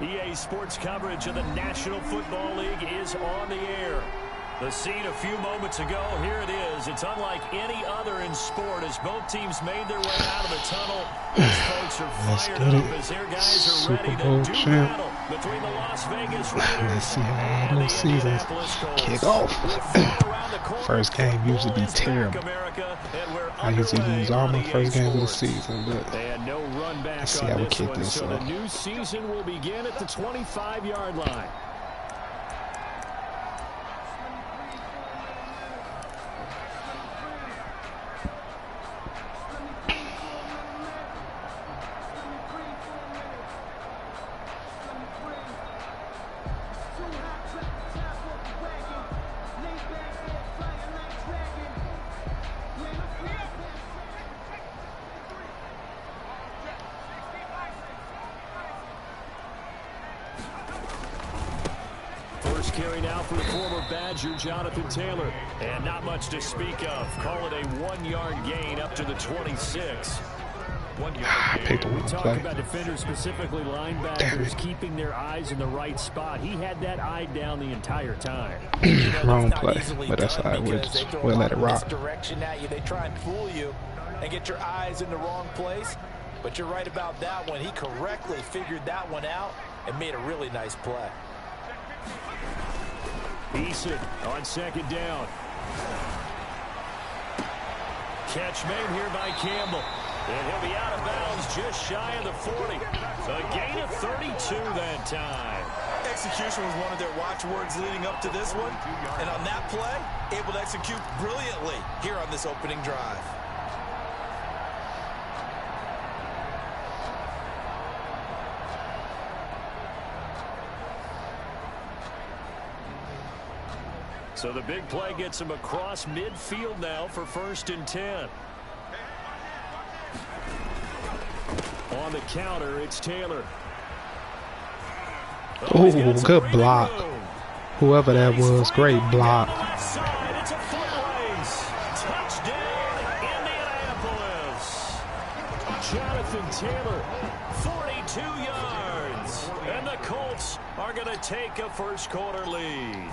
EA Sports coverage of the National Football League is on the air. The scene a few moments ago, here it is. It's unlike any other in sport as both teams made their way out of the tunnel. These folks are fired up as their guys are ready to do battle between the Las Vegas Raiders and the Indianapolis Colts. Kick off. First game usually be terrible. I usually lose all my first games of the season, but let's see how we kick this off. The new season will begin at the 25-yard line. Carry now for the former Badger, Jonathan Taylor. And not much to speak of. Call it a 1-yard gain up to the 26. 1 yard gain. We talk about defenders, specifically linebackers, keeping their eyes in the right spot. He had that eye down the entire time. Wrong play, but that's all right. We'll let it rock. Direction at you. They try and fool you and get your eyes in the wrong place. But you're right about that one. He correctly figured that one out and made a really nice play. Eason on second down. Catch made here by Campbell. And he'll be out of bounds just shy of the 40. A gain of 32 that time. Execution was one of their watchwords leading up to this one. And on that play, able to execute brilliantly here on this opening drive. So the big play gets him across midfield now for 1st and 10. On the counter, it's Taylor. Oh, good block. Whoever that was, great block. It's a foot race. Touchdown, Indianapolis. Jonathan Taylor, 42 yards. And the Colts are going to take a first-quarter lead.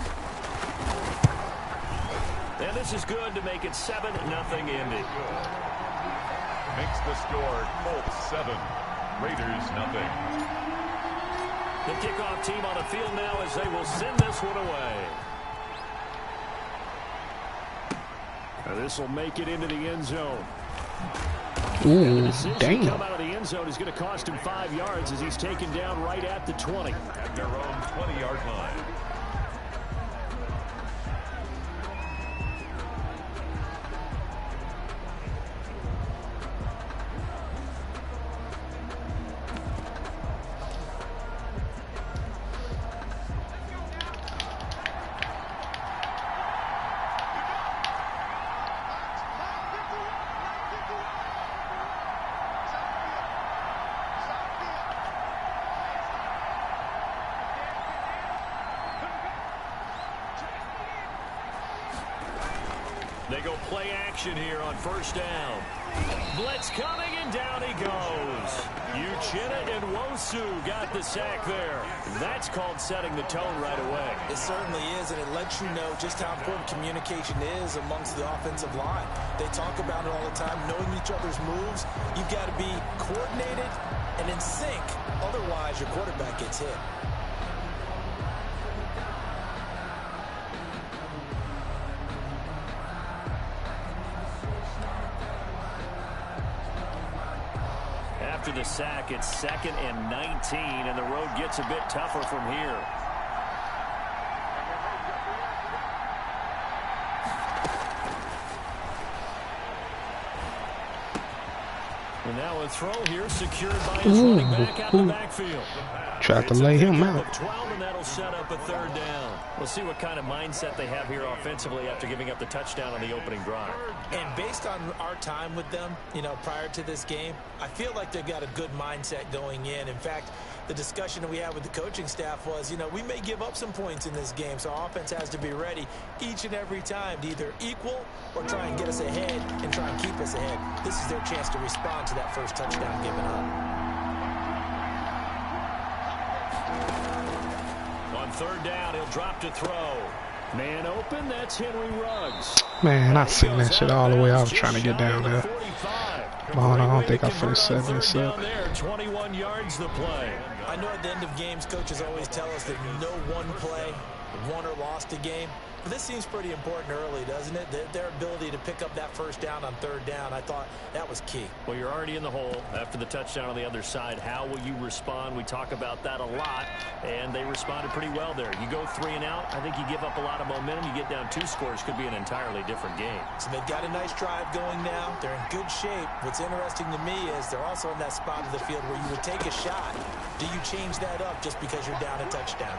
And this is good to make it 7-0 Indy. Makes the score Colts 7, Raiders 0. The kickoff team on the field now as they will send this one away. This will make it into the end zone. Ooh, damn. Come out of the end zone is going to cost him 5 yards as he's taken down right at the 20. At their own 20-yard line. They go play action here on 1st down. Blitz coming, and down he goes. Uchenna and Wosu got the sack there. That's called setting the tone right away. It certainly is, and it lets you know just how important communication is amongst the offensive line. They talk about it all the time, knowing each other's moves. You've got to be coordinated and in sync. Otherwise, your quarterback gets hit. After the sack, it's 2nd and 19, and the road gets a bit tougher from here. And now a throw here secured by his running back out of the backfield. Tried to lay him out. 12, and that'll set up a 3rd down. We'll see what kind of mindset they have here offensively after giving up the touchdown on the opening drive. And based on our time with them, prior to this game, I feel like they've got a good mindset going in. In fact, the discussion that we had with the coaching staff was, we may give up some points in this game, so our offense has to be ready each and every time to either equal or try and get us ahead and try and keep us ahead. This is their chance to respond to that first touchdown given up. On third down, he'll drop to throw. Man open, that's Henry Ruggs. Man, I seen that shit all the way. I was trying to get down there. Well, I don't think I finished 7 and 7. 21 yards the play. I know at the end of games, coaches always tell us that no one play won or lost a game. But this seems pretty important early, doesn't it? Their ability to pick up that first down on third down, I thought that was key. Well, you're already in the hole after the touchdown on the other side. How will you respond? We talk about that a lot, and they responded pretty well there. You go 3 and out, I think you give up a lot of momentum. You get down 2 scores, could be an entirely different game. So they've got a nice drive going now. They're in good shape. What's interesting to me is they're also in that spot of the field where you would take a shot. Do you change that up just because you're down a touchdown?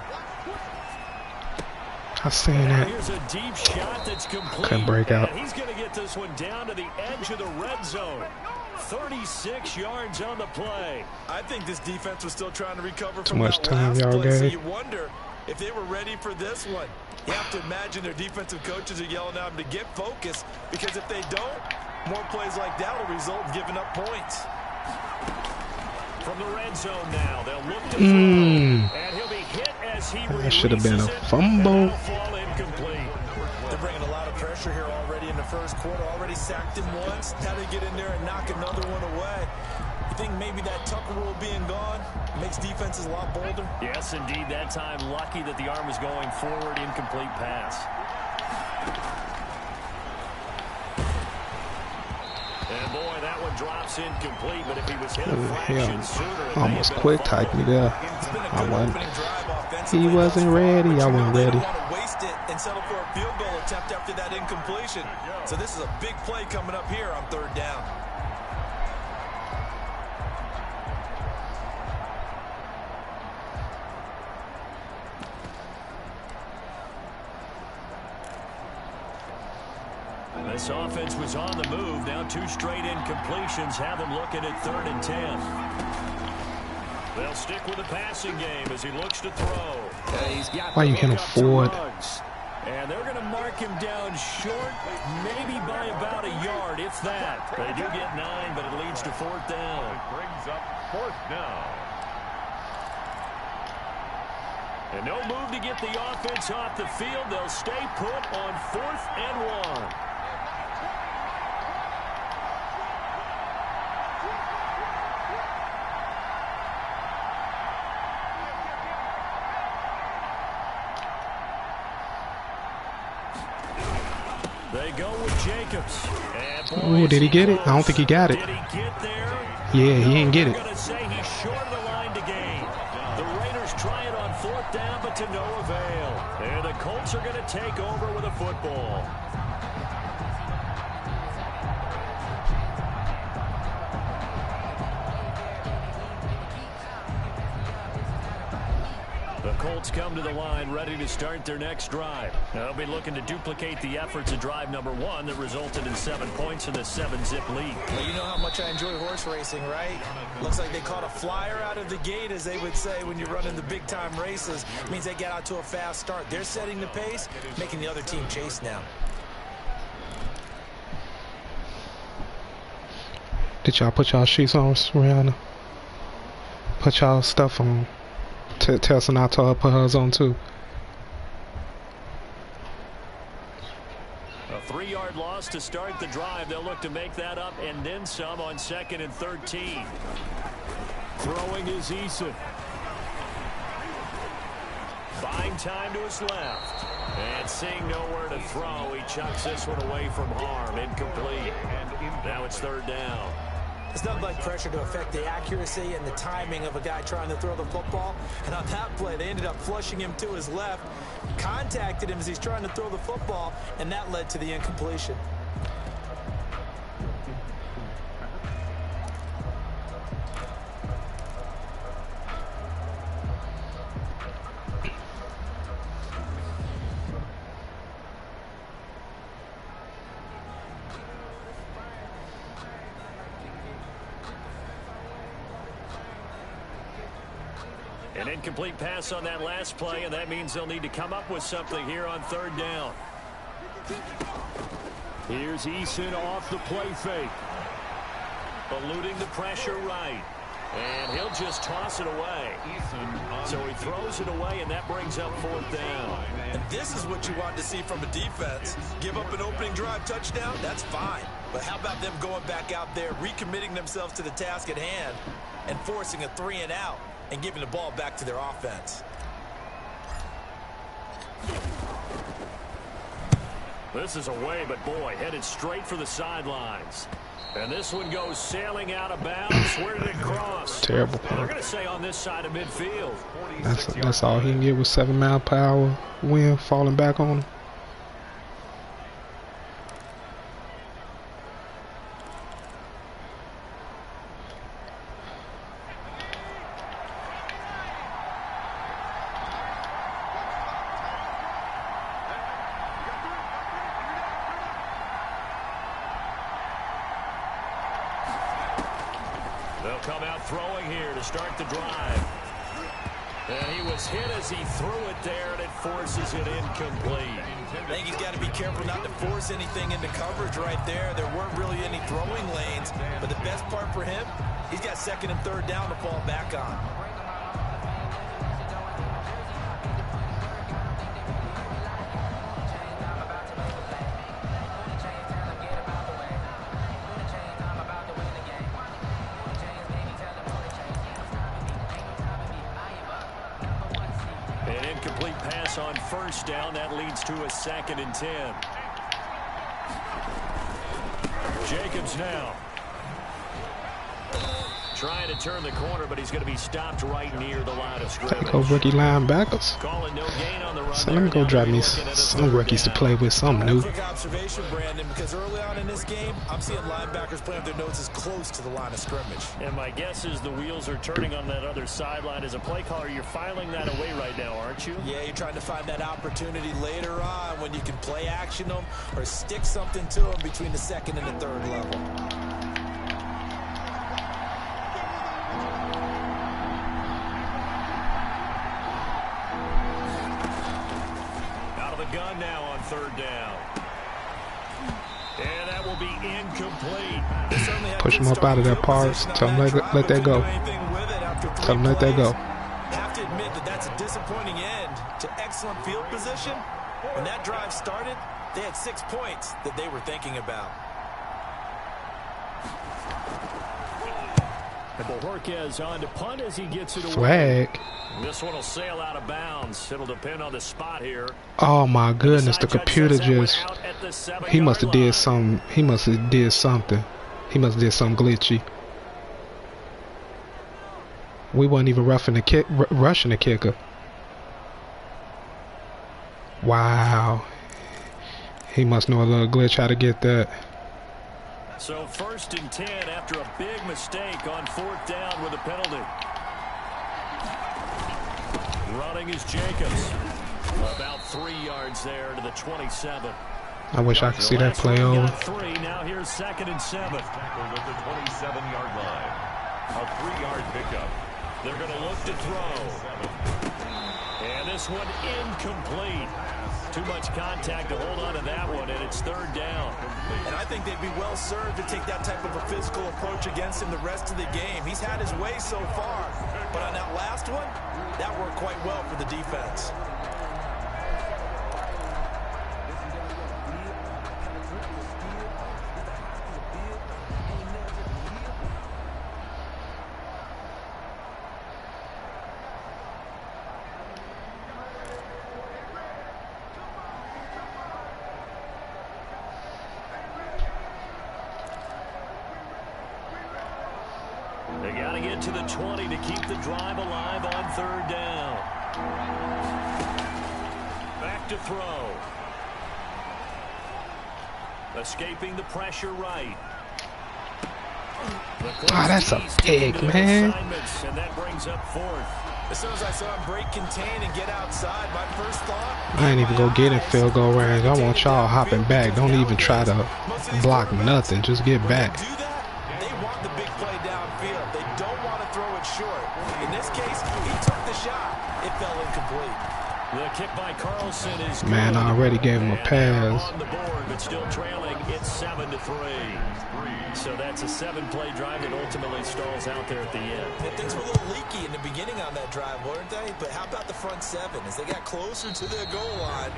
I seen that. Here's a deep shot that's complete. Couldn't break out. He's going to get this one down to the edge of the red zone. 36 yards on the play. I think this defense was still trying to recover Too from much that time last y'all play. So gave. you wonder if they were ready for this one. You have to imagine their defensive coaches are yelling at them to get focused, because if they don't, more plays like that will result in giving up points. From the red zone now, they'll look to throw, and he'll be hit as he That should have been a releases it, fumble. and that'll fall incomplete. They're bringing a lot of pressure here already in the first quarter. Already sacked him once. Now they get in there and knock another one away. You think maybe that Tucker rule being gone makes defenses a lot bolder? Yes, indeed. That time, lucky that the arm was going forward. Incomplete pass. And boy, that one drops incomplete, but if he was hit a fraction sooner, almost quick typed me there. I wasn't. He wasn't ready. I wasn't ready. Want to waste it and settle for a field goal attempt after that incompletion. So this is a big play coming up here on third down. This offense was on the move. Now 2 straight incompletions have them looking at 3rd and 10. They'll stick with the passing game as he looks to throw. Why you hit him forward? And they're going to mark him down short, maybe by about a yard, if that. They do get 9, but it leads to 4th down. It brings up 4th down. And no move to get the offense off the field. They'll stay put on 4th and 1. They go with Jacobs. Oh, did he get it? I don't think he got it. Did he get there? Yeah, he didn't get it. I'm going to say he's short of the line to gain. The Raiders try it on 4th down, but to no avail. And the Colts are going to take over with a football. The Colts come to the line ready to start their next drive. They'll be looking to duplicate the efforts of drive number 1 that resulted in 7 points in the 7-zip lead. Well, you know how much I enjoy horse racing, right? Looks like they caught a flyer out of the gate, as they would say when you're running the big-time races. It means they get out to a fast start. They're setting the pace, making the other team chase now. Did y'all put y'all sheets on, Rihanna? Put y'all stuff on. Tell Sinatra to put hers on too. A 3-yard loss to start the drive. They'll look to make that up and then some on 2nd and 13. Throwing is Eason. Buying time to his left. And seeing nowhere to throw, he chucks this one away from harm. Incomplete. Now it's 3rd down. It's nothing like pressure to affect the accuracy and the timing of a guy trying to throw the football. And on that play, they ended up flushing him to his left, contacted him as he's trying to throw the football, and that led to the incompletion. An incomplete pass on that last play, and that means they'll need to come up with something here on 3rd down. Here's Eason off the play fake. Eluding the pressure right. And he'll just toss it away. So he throws it away, and that brings up 4th down. And this is what you want to see from a defense. Give up an opening drive touchdown, that's fine. But how about them going back out there, recommitting themselves to the task at hand, and forcing a 3-and-out and giving the ball back to their offense? This is away, but boy, headed straight for the sidelines. And this one goes sailing out of bounds. Where did it cross? Terrible. They're going to say on this side of midfield. That's all he can get with 7-mile-per-hour wind falling back on him. They'll come out throwing here to start the drive. And he was hit as he threw it there, and it forces it incomplete. I think he's got to be careful not to force anything into coverage right there. There weren't really any throwing lanes, but the best part for him, he's got 2nd and 3rd down to fall back on. An incomplete pass on 1st down. That leads to a 2nd and 10. Jacobs now. Trying to turn the corner, but he's going to be stopped right near the line of scrimmage. Go rookie linebackers. Calling no gain on the run. So let me go drop me some rookies to play with, something new. Quick observation, Brandon, because early on in this game, I'm seeing linebackers playing with their noses close to the line of scrimmage. And my guess is the wheels are turning on that other sideline. As a play caller, you're filing that away right now, aren't you? Yeah, you're trying to find that opportunity later on when you can play action them or stick something to them between the 2nd and the 3rd level. Gun now on 3rd down. And that will be incomplete. Push him up out of that parts. Tell him let that go. Tell him let that go. I have to admit that that's a disappointing end to excellent field position. When that drive started, they had 6 points that they were thinking about. And Bojorquez on to punt as he gets it away. Flag. This one will sail out of bounds. It'll depend on the spot here. Oh my goodness, the computer just, he must have did something. He must have did something. He must have did something glitchy. We weren't even rushing the kicker. Wow. He must know a little glitch how to get that. So 1st and 10 after a big mistake on 4th down with a penalty. Running is Jacobs. About 3 yards there to the 27. I wish I could see that play over. 3, now here's 2nd and 7. Tackled at the 27-yard line. A 3-yard pickup. They're going to look to throw. And this one incomplete. Too much contact to hold on to that one, and it's 3rd down. And I think they'd be well served to take that type of a physical approach against him the rest of the game. He's had his way so far, but on that last one, that worked quite well for the defense. They got to get to the 20 to keep the drive alive on 3rd down. Back to throw. Escaping the pressure right. Ah, that's a pig, man. And that brings up 4th. As soon as I saw him break contain and get outside, my first thought, I ain't even gonna get in field goal range. I want y'all hopping back. Don't even try to block nothing. Just get back. do that, they want the big play downfield. They don't want to throw it short. In this case, he took the shot. It fell incomplete. The kick by Carlson is good. Man, I already gave him a pass. On the board, but still trailing. It's 7-3. So that's a 7-play drive that ultimately stalls out there at the end. And things were a little leaky in the beginning on that drive, weren't they? But how about the front seven? As they got closer to their goal line,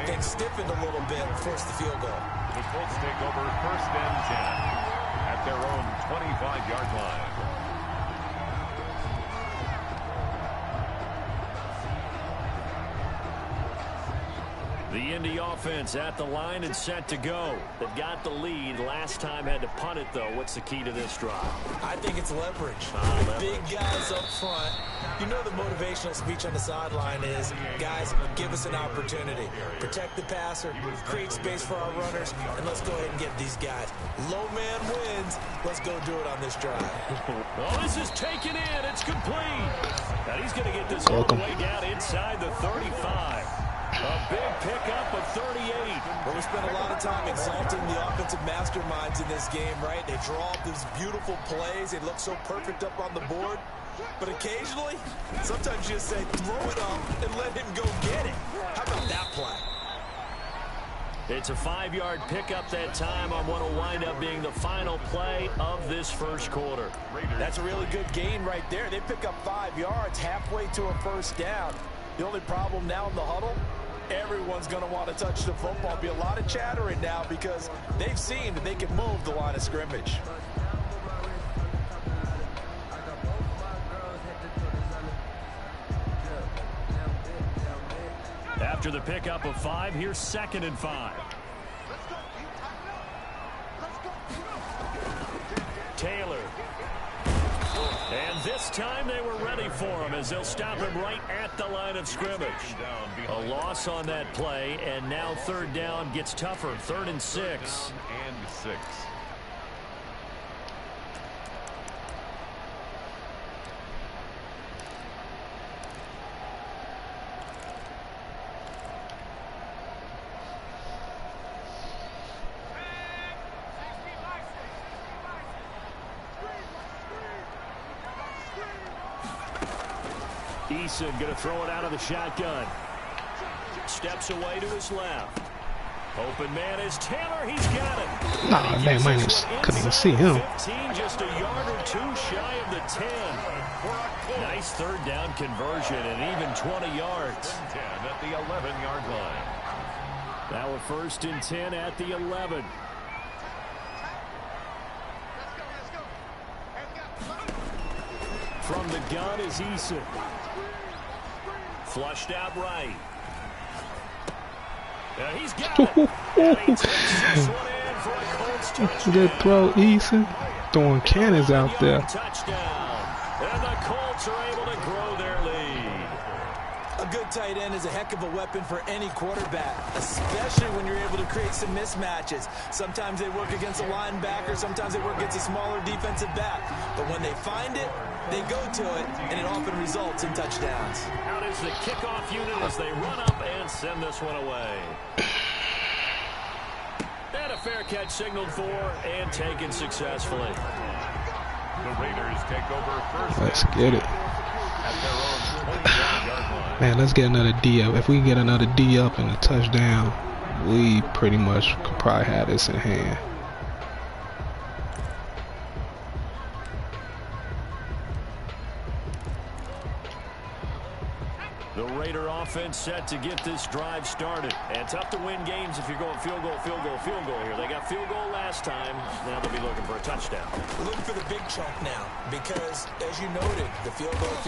things stiffened a little bit and forced the field goal. The Colts take over 1st and 10 at their own 25-yard line. The Indy offense at the line and set to go. They've got the lead. Last time had to punt it, though. What's the key to this drive? I think it's leverage. Big guys up front. You know the motivational speech on the sideline is, guys, give us an opportunity. Protect the passer, create space for our runners, and let's go ahead and get these guys. Low man wins. Let's go do it on this drive. Oh, this is taken in. It's complete. Now he's going to get this all the way down inside the 35. A big pickup of 38. Well, we spent a lot of time exalting the offensive masterminds in this game, right? They draw up these beautiful plays. They look so perfect up on the board. But occasionally, sometimes you just say, throw it up and let him go get it. How about that play? It's a 5-yard pickup that time on what will wind up being the final play of this first quarter. That's a really good gain right there. They pick up 5 yards halfway to a first down. The only problem now in the huddle, everyone's going to want to touch the football. Be a lot of chattering now because they've seen that they can move the line of scrimmage. After the pickup of 5, here's 2nd and 5. Taylor. And this time they were ready for him as they'll stop him right at the line of scrimmage. A loss on that play, and now 3rd down gets tougher. 3rd and 6. Eason going to throw it out of the shotgun. Steps away to his left. Open man is Taylor. He's got it. Nah, damn, I couldn't even see him. 15, just a yard or 2 shy of the 10. Nice 3rd down conversion and even 20 yards. 10 at the 11-yard line. Now a 1st and 10 at the 11. From the gun is Eason. Flushed out right. He's got it. And he takes this one in for a Colts touchdown. Good throw, Eason. Throwing cannons out there. Touchdown. And the Colts are able to grow their lead. A good tight end is a heck of a weapon for any quarterback, especially when you're able to create some mismatches. Sometimes they work against a linebacker, sometimes they work against a smaller defensive back. But when they find it, they go to it, and it often results in touchdowns. Out is the kickoff unit as they run up and send this one away. And a fair catch signaled for and taken successfully. The Raiders take over 1st. Let's get it. At their own 25-yard line. Man, let's get another D up. If we can get another D up and a touchdown, we pretty much could probably have this in hand. The Raider offense set to get this drive started. And tough to win games if you're going field goal, field goal, field goal here. They got field goal last time. Now they'll be looking for a touchdown. We're looking for the big chunk now because, as you noted, the field goal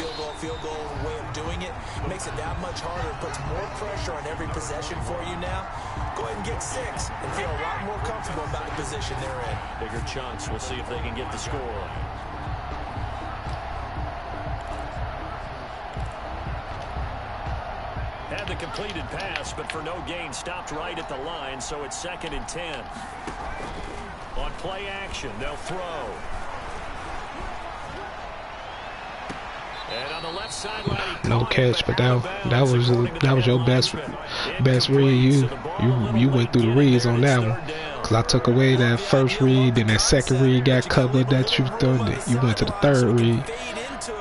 way of doing it makes it that much harder. It puts more pressure on every possession for you now. Go ahead and get 6 and feel a lot more comfortable about the position they're in. Bigger chunks. We'll see if they can get the score. Had the completed pass, but for no gain, stopped right at the line, so it's 2nd and 10. On play action, they'll throw. And on the left sideline, no catch, but that was your best read. You went through the reads on that one, because I took away that first read, then that second read got covered that you threw. You went to the 3rd read.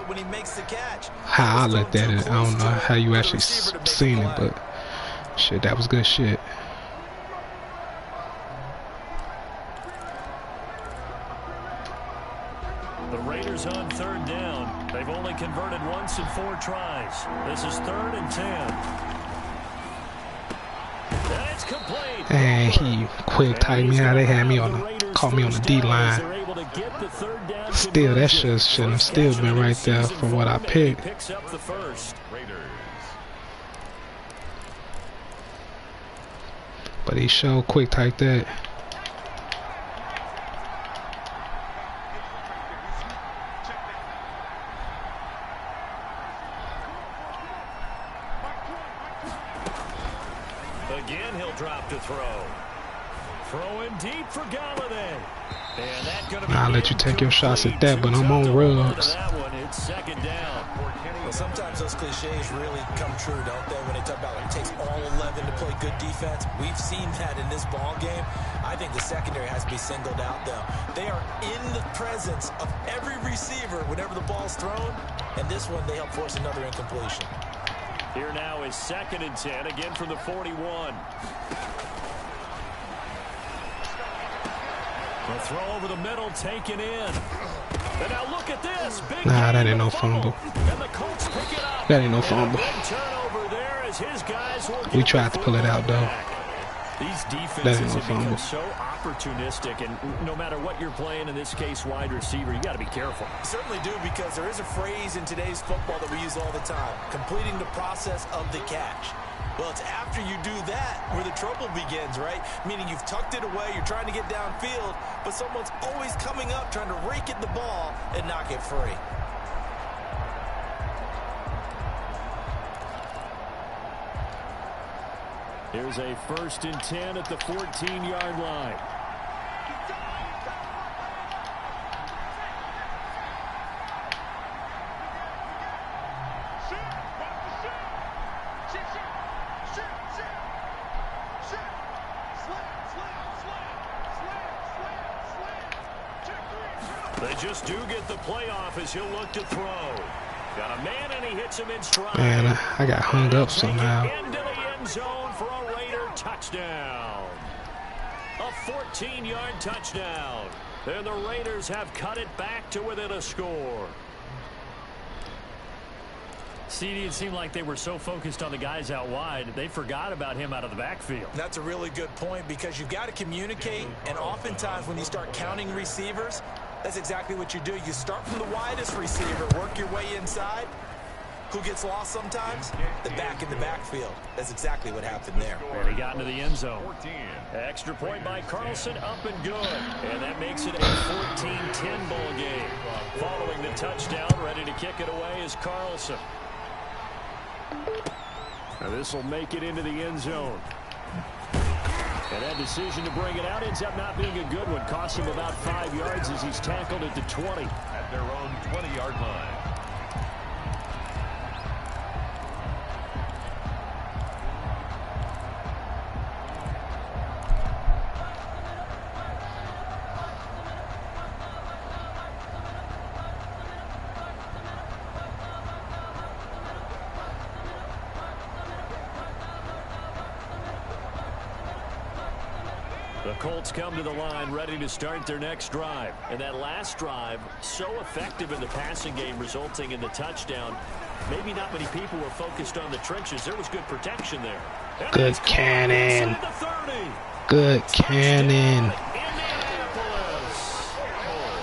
When he he makes the catch. How I looked at it, I don't know how you actually seen it, but shit, that was good shit. The Raiders on 3rd down. They've only converted once in 4 tries. This is 3rd and 10. And it's complete. And he quick tied me out. They had me on the, caught me on the D line. Still, that shouldn't have still been right there for what I picked. Picks up the first. But he showed quick type that. Again, he'll drop to throw. Throwing deep for Galladay. And that gonna be I'll let you take your shots at that, but I'm on rugs. That one, it's 2nd down. Well, sometimes those cliches really come true, don't they? When they talk about it takes all 11 to play good defense. We've seen that in this ball game. I think the secondary has to be singled out, though. They are in the presence of every receiver whenever the ball's thrown. And this one, they help force another incompletion. Here now is 2nd and 10, again from the 41. The throw over the middle, taken in. And now look at this. Big nah, that ain't no fumble. And the Colts pick it up. That ain't no fumble. Turnover there as his guys will We tried to pull it out, though. These defenses That ain't no have become fumble. so opportunistic, and no matter what you're playing, in this case, wide receiver, you got to be careful. You certainly do, because there is a phrase in today's football that we use all the time: completing the process of the catch. Well, it's after you do that where the trouble begins, right? Meaning you've tucked it away, you're trying to get downfield, but someone's always coming up trying to rake at the ball and knock it free. Here's a 1st and 10 at the 14-yard line. They just do get the playoff as he'll look to throw. Got a man and he hits him in stride. Man, I got hung up somehow. Into the end zone for a Raider touchdown. A 14-yard touchdown. And the Raiders have cut it back to within a score. CD, it seemed like they were so focused on the guys out wide, they forgot about him out of the backfield. That's a really good point, because you've got to communicate, and oftentimes when you start counting receivers, that's exactly what you do. You start from the widest receiver, work your way inside. Who gets lost sometimes? The back in the backfield. That's exactly what happened there. And he got into the end zone. Extra point by Carlson, up and good. And that makes it a 14-10 ball game. Following the touchdown, ready to kick it away is Carlson. Now this will make it into the end zone. And that decision to bring it out ends up not being a good one. Cost him about 5 yards as he's tackled at the 20. At their own 20-yard line. The Colts come to the line ready to start their next drive. And that last drive, so effective in the passing game, resulting in the touchdown. Maybe not many people were focused on the trenches. There was good protection there. Good cannon. Good cannon.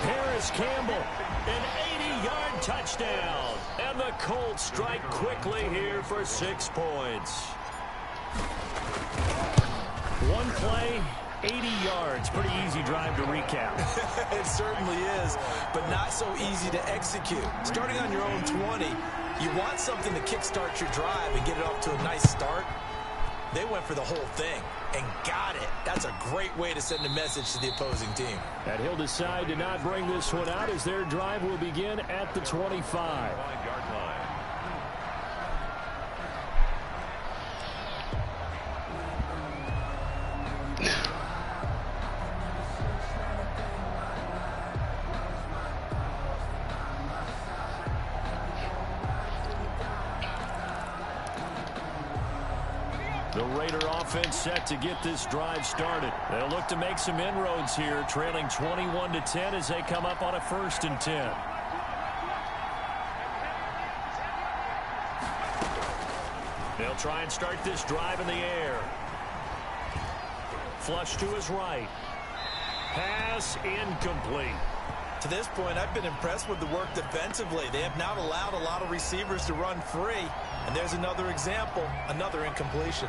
Harris Campbell, an 80-yard touchdown. And the Colts strike quickly here for 6 points. One play, 80 yards. Pretty easy drive to recap. It certainly is, but not so easy to execute. Starting on your own 20, you want something to kickstart your drive and get it off to a nice start. They went for the whole thing and got it. That's a great way to send a message to the opposing team. And he'll decide to not bring this one out as their drive will begin at the 25. 5-yard line. The Raider offense set to get this drive started. They'll look to make some inroads here, trailing 21-10 as they come up on a 1st and 10. They'll try and start this drive in the air. Flush to his right. Pass incomplete. To this point, I've been impressed with the work defensively. They have not allowed a lot of receivers to run free. And there's another example, another incompletion.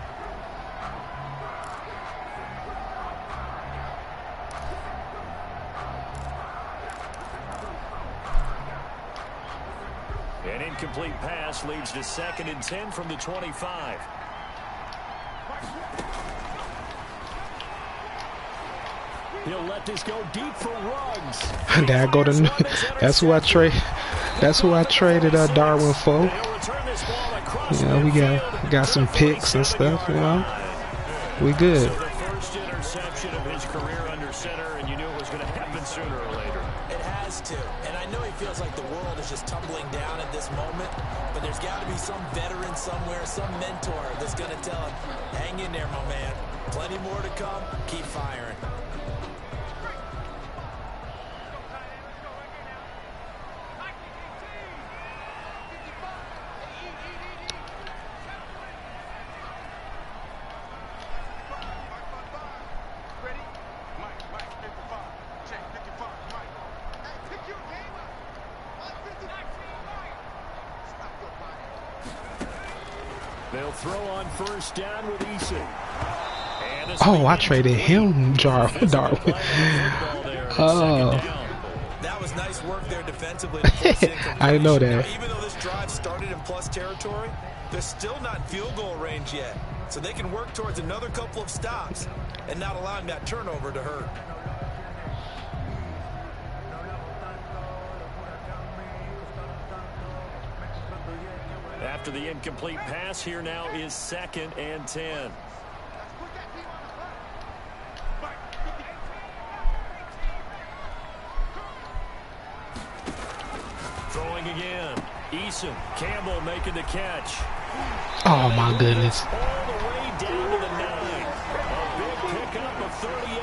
An incomplete pass leads to 2nd and 10 from the 25. He'll let this go deep for Ruggs. There I go to. That's who I trade. That's who I traded Darwin for. Yeah, we got some picks and stuff. You know, we good. So the first interception of his career under center, and you knew it was going to happen sooner or later. It has to, and I know he feels like the world is just tumbling down at this moment, but there's got to be some veteran somewhere, some mentor that's going to tell him, hang in there, my man. Plenty more to come. Keep firing. They'll throw on 1st down with Eason. Oh, I traded him, Darwin. Oh. That was nice work there defensively. I didn't know that. Now, even though this drive started in plus territory, they're still not in field goal range yet. So they can work towards another couple of stops and not allowing that turnover to hurt. After the incomplete pass, here now is 2nd and 10. Throwing again. Eason. Campbell making the catch. Oh, my goodness. All the way down to the 9. A big pickup of 38.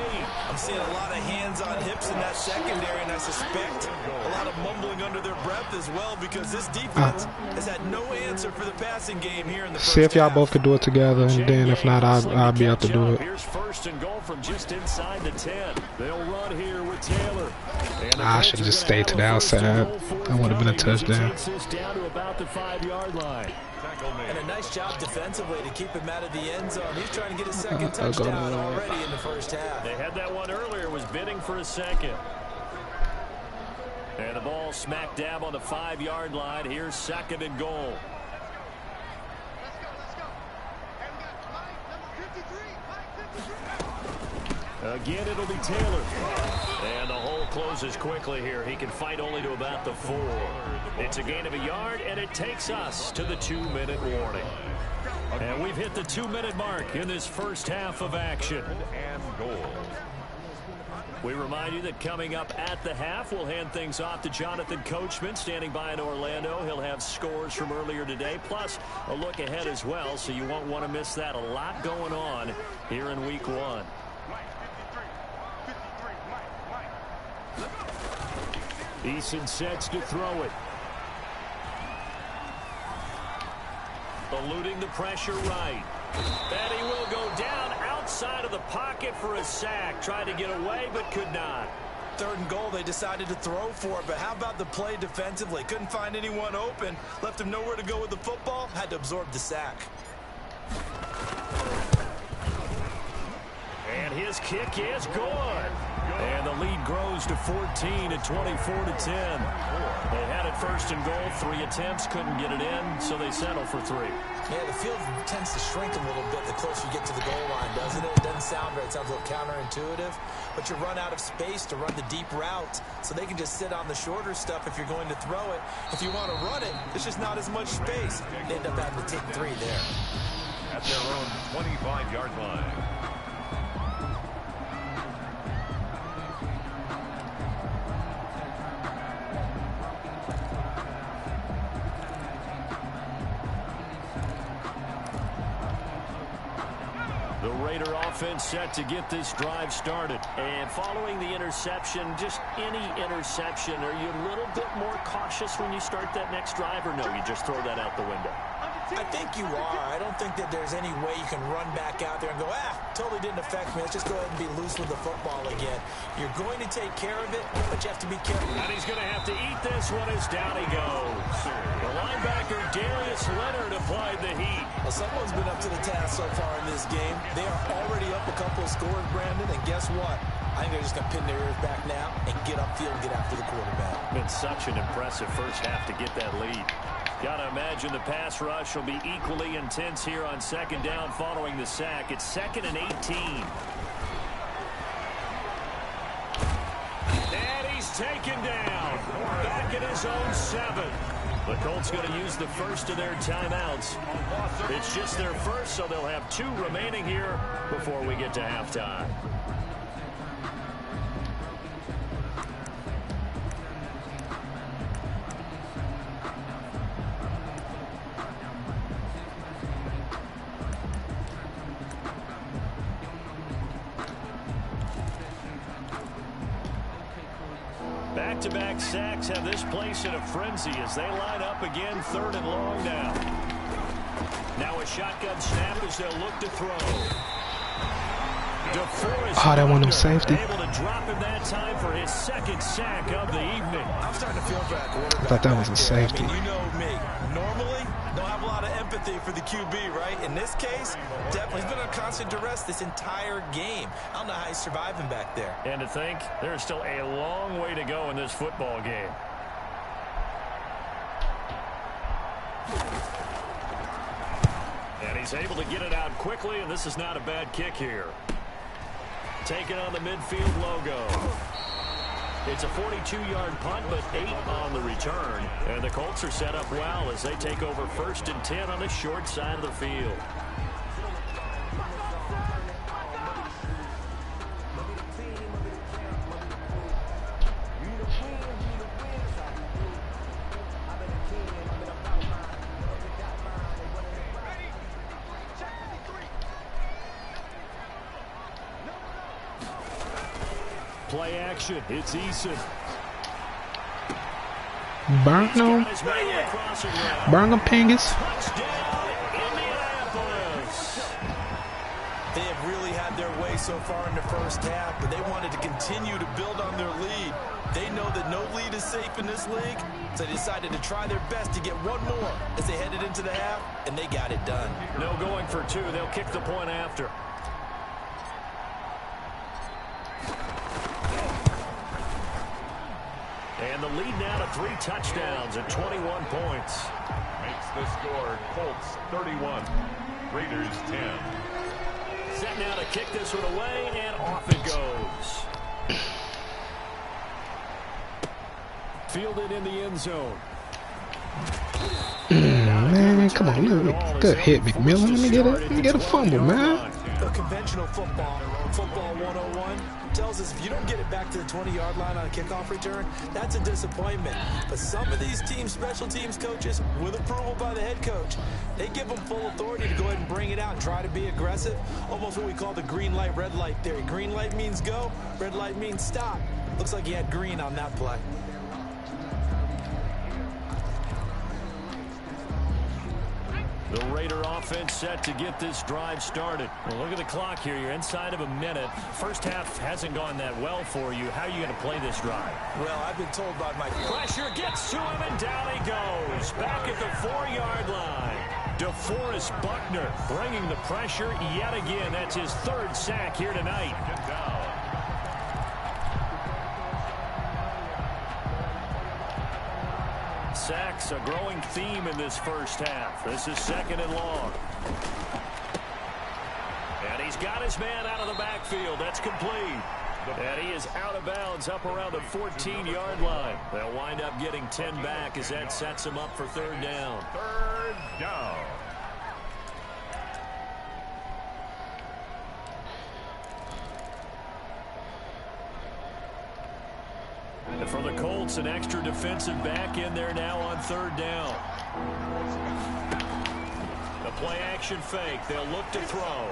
I'm seeing a lot of hands on hips in that secondary, and I suspect a lot of mumbling under their breath as well, because this defense has had no answer for the passing game here in the first See if y'all half. both could do it together, and then if not, I'll be able to do it. Here's 1st and goal from just inside the 10. They'll run here with Taylor. I should have just stayed to the outside. That would have been a touchdown. Down to about the 5-yard line. And a nice job defensively to keep him out of the end zone. He's trying to get a second touchdown already in the first half. They had that one earlier, was bidding for a second. And the ball smack dab on the 5-yard line. Here's 2nd and goal. Again, it'll be Taylor. And the hole closes quickly here. He can fight only to about the 4. It's a gain of a yard, and it takes us to the 2-minute warning. And we've hit the 2-minute mark in this first half of action. And goal. We remind you that coming up at the half, we'll hand things off to Jonathan Coachman, standing by in Orlando. He'll have scores from earlier today, plus a look ahead as well, so you won't want to miss that. A lot going on here in Week 1. Eason sets to throw it. Eluding the pressure right. And he will go down outside of the pocket for a sack. Tried to get away, but could not. 3rd and goal, they decided to throw for it, but how about the play defensively? Couldn't find anyone open. Left him nowhere to go with the football. Had to absorb the sack. And his kick is good. And the lead grows to 14 at 24-10. They had it 1st and goal. 3 attempts, couldn't get it in, so they settle for 3. Yeah, the field tends to shrink a little bit the closer you get to the goal line, doesn't it? It doesn't sound right. It sounds a little counterintuitive. But you run out of space to run the deep route, so they can just sit on the shorter stuff if you're going to throw it. If you want to run it, there's just not as much space. They end up having to take 3 there. At their own 25-yard line. The Raider offense set to get this drive started. And following the interception, just any interception, are you a little bit more cautious when you start that next drive, or no, you just throw that out the window? I think you are. I don't think that there's any way you can run back out there and go, totally didn't affect me. Let's just go ahead and be loose with the football again. You're going to take care of it, but you have to be careful. And he's going to have to eat this one as down he goes. The linebacker, Darius Leonard, applied the heat. Well, someone's been up to the task so far in this game. They are already up a couple of scores, Brandon, and guess what? I think they're just going to pin their ears back now and get upfield and get after the quarterback. Been such an impressive first half to get that lead. Got to imagine the pass rush will be equally intense here on second down following the sack. It's 2nd and 18. And he's taken down. Back at his own 7. The Colts going to use the first of their timeouts. It's just their first, so they'll have 2 remaining here before we get to halftime. Back-to-back sacks have this place in a frenzy as they line up again, 3rd and long now. Now a shotgun snap as they'll look to throw. That one was safety. Able to drop him that time for his 2nd sack of the evening. I'm starting to feel for that quarterback. I thought that was a safety. I mean, you know me. Normally, don't have a lot of empathy for the QB, right? In this case, definitely, he's been under constant duress this entire game. I don't know how he's surviving back there. And to think, there's still a long way to go in this football game. And he's able to get it out quickly, and this is not a bad kick here. Taking on the midfield logo. It's a 42-yard punt, but 8 on the return. And the Colts are set up well as they take over 1st and 10 on the short side of the field. Play action. It's Eason. Burn them Pingus. They have really had their way so far in the first half, but they wanted to continue to build on their lead. They know that no lead is safe in this league, so they decided to try their best to get one more as they headed into the half, and they got it done. No going for 2. They'll kick the point after. And the lead now to 3 touchdowns at 21 points. Makes the score Colts 31, Raiders 10. Set now to kick this one away, and off it goes. Fielded in the end zone. Man, come on, good hit, McMillan. Let me get a fumble, man. The conventional football 101 tells us if you don't get it back to the 20-yard line on a kickoff return, that's a disappointment. But some of these teams, special teams coaches, with approval by the head coach, they give them full authority to go ahead and bring it out and try to be aggressive. Almost what we call the green light, red light theory. Green light means go, red light means stop. Looks like he had green on that play. The Raider offense set to get this drive started. Well, look at the clock here. You're inside of a minute. First half hasn't gone that well for you. How are you going to play this drive? Well, I've been told by my pressure gets to him, and down he goes. Back at the 4-yard line. DeForest Buckner bringing the pressure yet again. That's his 3rd sack here tonight. Sacks a growing theme in this first half. This is 2nd and long. And he's got his man out of the backfield. That's complete. And he is out of bounds up around the 14-yard line. They'll wind up getting 10 back as that sets him up for 3rd down. 3rd down. And for the Colts, an extra defensive back in there now on 3rd down. The play action fake. They'll look to throw.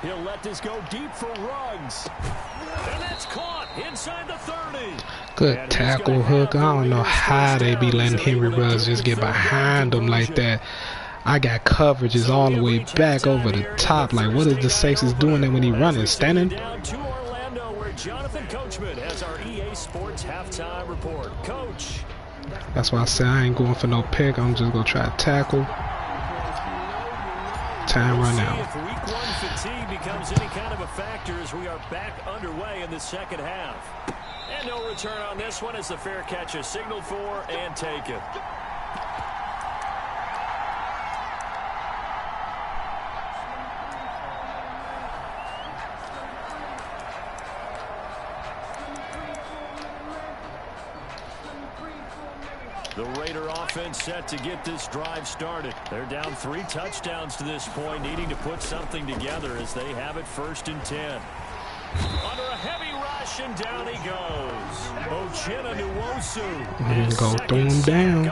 He'll let this go deep for Ruggs. And that's caught inside the 30. Good tackle, Hook. I don't know how they be letting Henry Ruggs just get behind him like that. I got coverages all the way back over the top. Like, what is the safeties doing there when he running? Standing? Down to Orlando, where Jonathan Coachman has our EA Sports halftime report. Coach. That's why I said I ain't going for no pick. I'm just going to try to tackle. Time run out. If week 1 fatigue becomes any kind of a factor as we are back underway in the second half. And no return on this one as the fair catch is signaled for and taken. The Raider offense set to get this drive started. They're down 3 touchdowns to this point, needing to put something together as they have it 1st and 10. Under a heavy rush, and down he goes. Uchenna Nwosu. Go throw him down.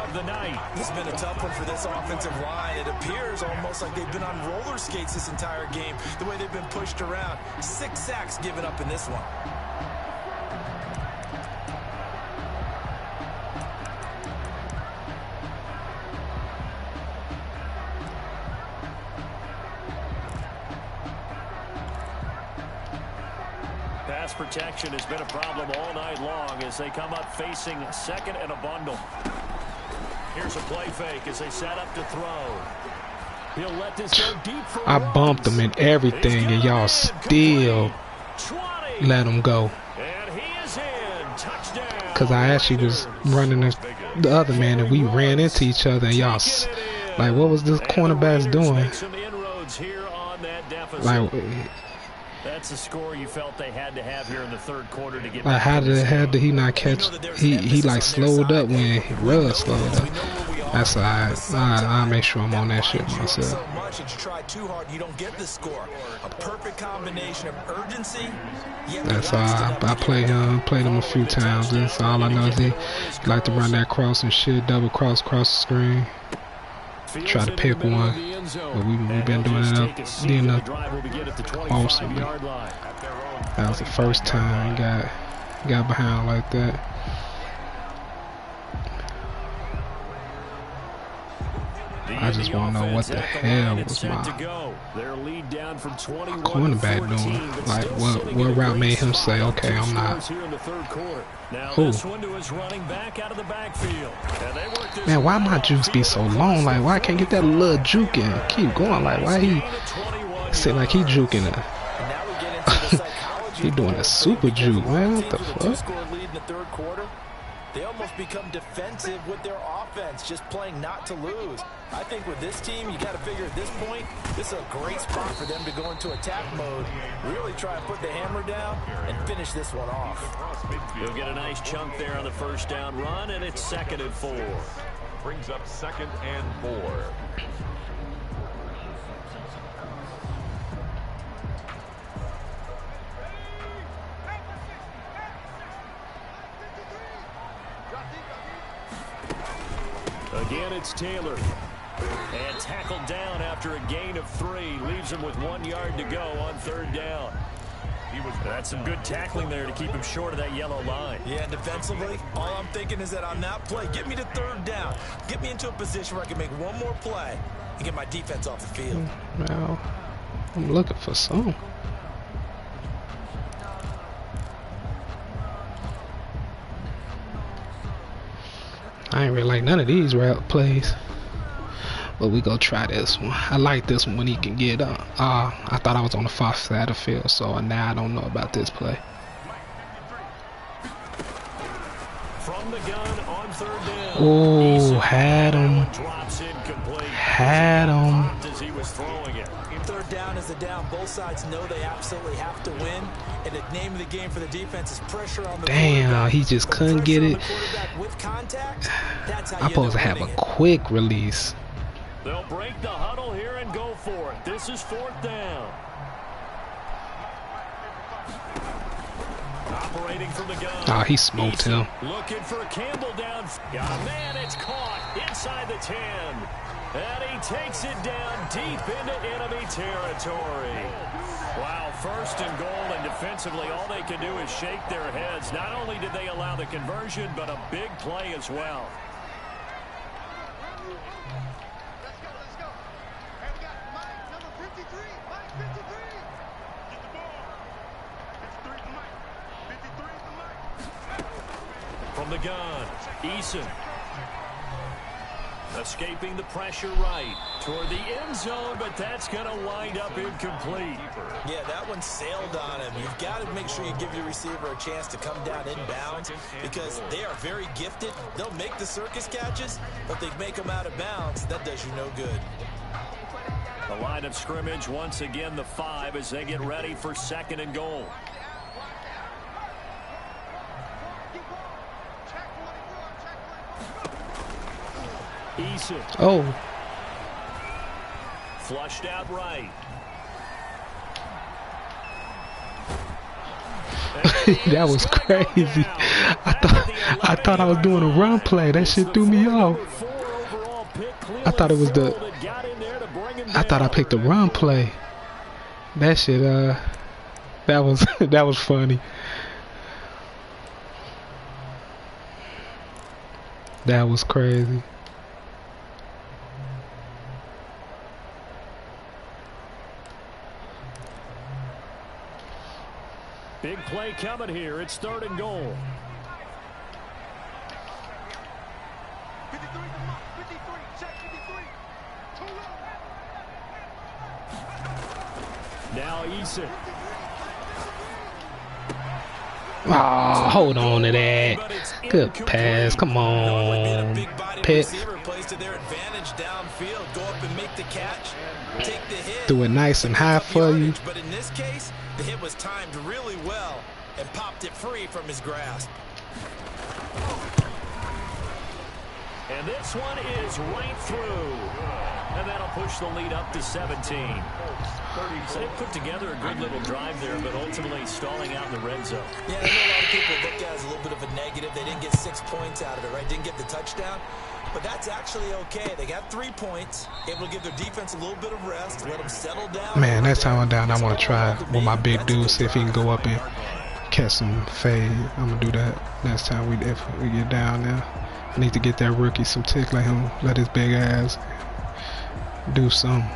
This has been a tough one for this offensive line. It appears almost like they've been on roller skates this entire game, the way they've been pushed around. 6 sacks given up in this one. Pass protection has been a problem all night long as they come up facing 2nd and a bundle. Here's a play fake as they set up to throw. He'll let this go deep for I bumped him and everything, and y'all still let him go. And he is in. Touchdown. Because I actually was running the other man, and we ran into each other, and y'all, like, what was this cornerbacks doing? Like, that's the score you felt they had to have here in the 3rd quarter to get. Like, how did he not catch? He like slowed up when Russ slowed up. That's alright. I'll make sure I'm on that shit myself. So much that you try too hard, you don't get the score. A perfect combination of urgency. That's I played him a few times. That's all I know is he like to run that cross and shit, double cross the screen. Try to pick one, but we've been doing it up awesome. That was the first time he got behind like that. I just want to know what the hell was my cornerback doing. Like, what route made him say, okay, I'm not. Who? Man, why my jukes be so long? Like, why I can't get that little juke in? Keep going. Like, why he sit like he juking it? He doing a super juke, man. What the fuck? They almost become defensive with their offense, just playing not to lose. I think with this team, you got to figure at this point, this is a great spot for them to go into attack mode, really try and put the hammer down and finish this one off. He'll get a nice chunk there on the 1st down run, and it's 2nd and 4. Brings up 2nd and 4. Again, it's Taylor. And tackled down after a gain of 3. Leaves him with 1 yard to go on 3rd down. That's some good tackling there to keep him short of that yellow line. Yeah, defensively, all I'm thinking is that on that play, get me to 3rd down. Get me into a position where I can make one more play and get my defense off the field. Well, I'm looking for some. I ain't really like none of these route plays, but we go try this one. I like this one when he can get up. I thought I was on the far side of the field, so now I don't know about this play. From the gun on 3rd down. Oh, had him. Had him. As he was throwing it. 3rd down is the down. Both sides know they absolutely have to win. And the name of the game for the defense is pressure on the Damn, he just couldn't get it. With contact, that's how I'm supposed to have a quick release. They'll break the huddle here and go for it. This is 4th down. operating from the gun. Oh, he smoked him. Looking for Campbell down. Oh, man, it's caught inside the 10. And he takes it down deep into enemy territory. Wow, first and goal, and defensively all they can do is shake their heads. Not only did they allow the conversion, but a big play as well. Let's go. Hey, we got Mike, number 53. Mike, 53. Get the ball. 53 is Mike. 53 is the Mike. From the gun, Eason. Escaping the pressure right toward the end zone, but that's going to wind up incomplete. Yeah, that one sailed on him. You've got to make sure you give your receiver a chance to come down inbounds because they are very gifted. They'll make the circus catches, but they make them out of bounds. That does you no good. The line of scrimmage, once again, the 5 as they get ready for second and goal. Eason. Oh. Flushed out right. That was crazy. I thought I was doing a run play. That shit threw me off. I thought it was I thought I picked the run play. That shit that was funny. That was crazy. Big play coming here. It's third and goal. 53, 53, check 53. Now Eason. Oh, hold on to that. Good pass. Come on. Pitt. Plays to their advantage downfield. Go up and make the catch. Take the hit. Do it nice and high for you. But in this case, the hit was timed really well and popped it free from his grasp. And this one is right through. And that'll push the lead up to 17. So they put together a good little drive there, but ultimately stalling out in the red zone. Yeah, I know a lot of people look at it as a little bit of a negative. They didn't get 6 points out of it, right? Didn't get the touchdown. But that's actually okay. They got 3 points, able to give their defense a little bit of rest, let them settle down. Man, next time I'm down, I want to try with my big dude, see if he can go up and catch some fade. I'm going to do that next time if we get down there. I need to get that rookie some tick, let him let his big ass do something.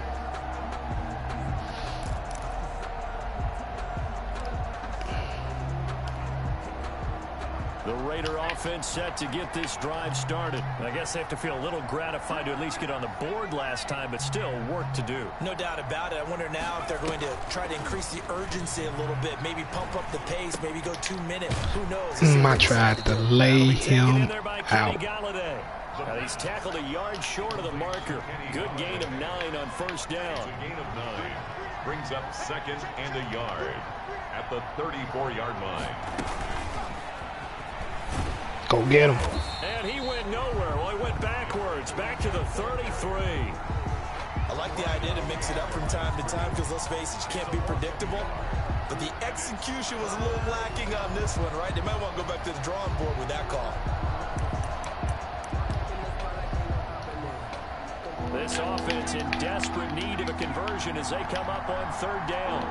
The Raider offense set to get this drive started. I guess they have to feel a little gratified to at least get on the board last time, but still work to do. No doubt about it. I wonder now if they're going to try to increase the urgency a little bit, maybe pump up the pace, maybe go 2 minutes. Who knows? I tried to lay him out. Now he's tackled a yard short of the marker. Good gain of 9 on first down. A gain of 9 brings up second and a yard at the 34-yard line. Go get him. And he went nowhere. Well, he went backwards, back to the 33. I like the idea to mix it up from time to time because, let's face it, you can't be predictable. But the execution was a little lacking on this one, right? They might want to go back to the drawing board with that call. This offense in desperate need of a conversion as they come up on third down.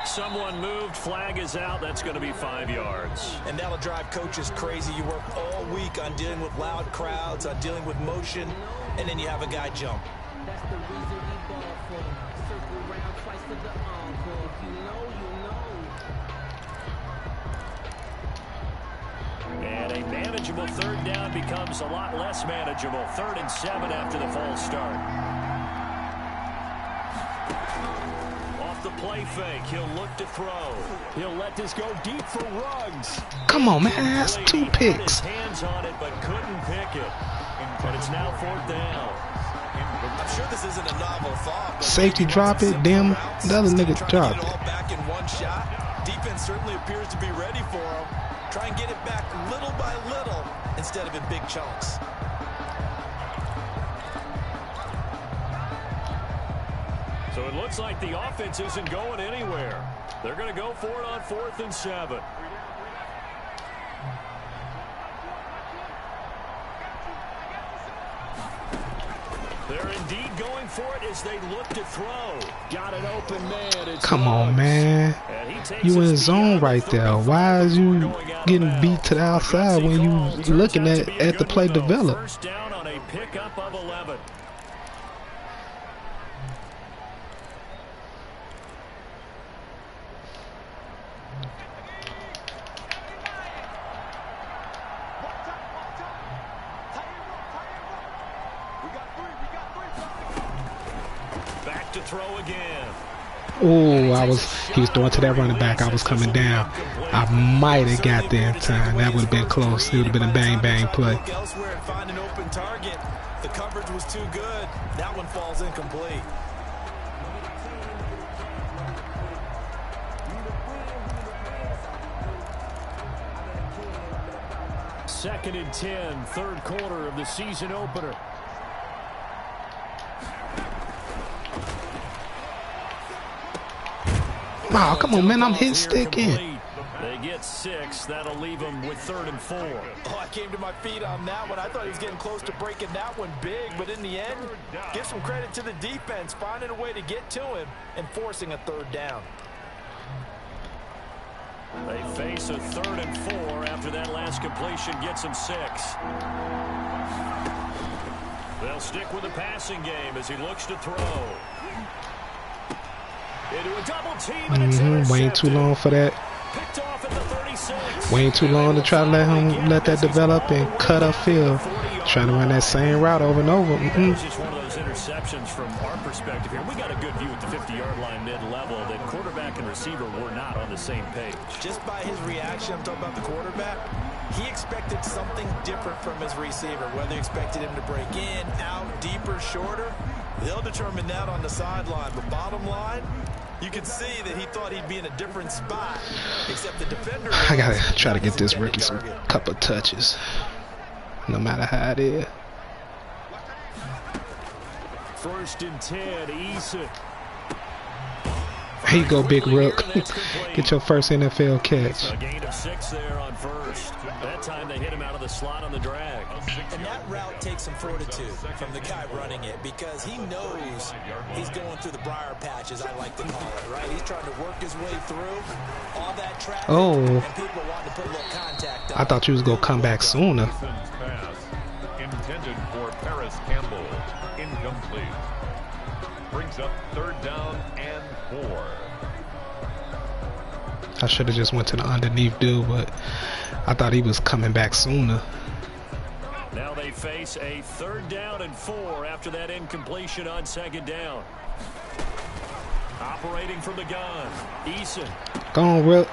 Someone moved, flag is out. That's going to be 5 yards. And that'll drive coaches crazy. You work all week on dealing with loud crowds, on dealing with motion, and then you have a guy jump. That's the reason we ball for them. Circle around twice to the encore. If you know, you know. And a manageable third down becomes a lot less manageable. 3rd and 7 after the false start. The play fake. He'll look to throw. He'll let this go deep for Ruggs. Come on, man. That's 2 picks. Hands on it, but couldn't pick it. But it's now 4th down. I'm sure this isn't a novel thought. Safety drop it, damn. The other nigga drop it. All back in one shot. Defense certainly appears to be ready for him. Try and get it back little by little instead of in big chunks. So it looks like the offense isn't going anywhere. They're going to go for it on 4th and 7. They're indeed going for it as they look to throw. Got an open man. It's Come on, man. You in zone right there. Why is you getting beat to the outside when you looking at the play develop? First down on a pickup of 11. Back to throw again. Oh, he was throwing to that running back. I was coming down. I might have got there in time. That would have been close. It would have been a bang play. Elsewhere and find an open target. The coverage was too good. That one falls incomplete. Second and 10, third quarter of the season opener. Oh, come on, man. I'm hitting stick in. They get 6. That'll leave them with 3rd and 4. Oh, I came to my feet on that one. I thought he was getting close to breaking that one big, but in the end, give some credit to the defense, finding a way to get to him and forcing a 3rd down. They face a 3rd and 4 after that last completion gets them 6. They'll stick with the passing game as he looks to throw. Into a double team and it's intercepted. Waiting too long for that. Picked off at the 36. Waiting too long to try to let that develop and cut upfield. Trying to run that same route over and over. It's just one of those interceptions from our perspective here. We got a good view at the 50-yard line mid-level that quarterback and receiver were not on the same page. Just by his reaction, I'm talking about the quarterback, he expected something different from his receiver. Whether he expected him to break in, out, deeper, shorter, they'll determine that on the sideline. But bottom line, you can see that he thought he'd be in a different spot, except the defender. I gotta try to get this rookie some couple touches, no matter how it is. 1st and 10, Eason. Here you go, big rook. Get your first NFL catch. A gain of 6 there on 1st. That time they hit him out of the slot on the drag. And that route takes some fortitude from the guy running it because he knows he's going through the briar patches, I like to call it, right? He's trying to work his way through all that traffic and people wanting to put a little contact on. I thought you was going to come back sooner. Pass intended for Paris Campbell. Incomplete. Brings up 3rd down and 4. I should have just went to the underneath dude, but I thought he was coming back sooner. Now they face a 3rd down and 4 after that incompletion on 2nd down. Operating from the gun, Eason. Go on, Will.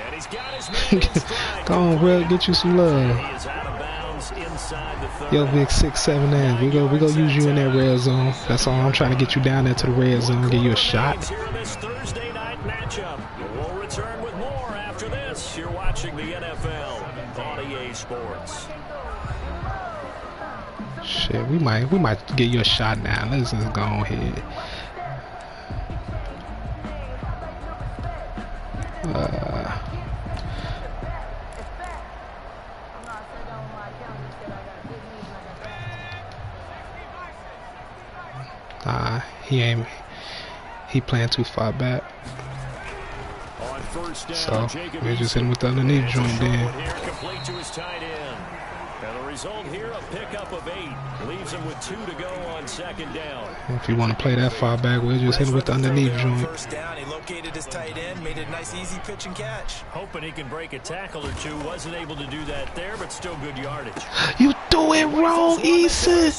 And he's got his man in stride. Go on, Will. Get you some love. He is out of bounds inside the 30. Yo, big 6'7" man. We go use you in that red zone. That's all. I'm trying to get you down there to the red zone, give you a shot. Here in this Thursday night matchup. We'll return with more after this. You're watching the NFL on EA Sports. Shit, we might get you a shot now. Let's just go ahead. He playing too far back. On 1st So down, we just hit him with the underneath joint then. Complete to his tight end. And the result here, a pickup of 8. Leaves him with 2 to go on 2nd down. If you want to play that far back, we'll just hit him with the underneath joint. 1st down, he located his tight end, made it a nice easy pitch and catch. Hoping he can break a tackle or two. Wasn't able to do that there, but still good yardage. You threw it wrong, Eason.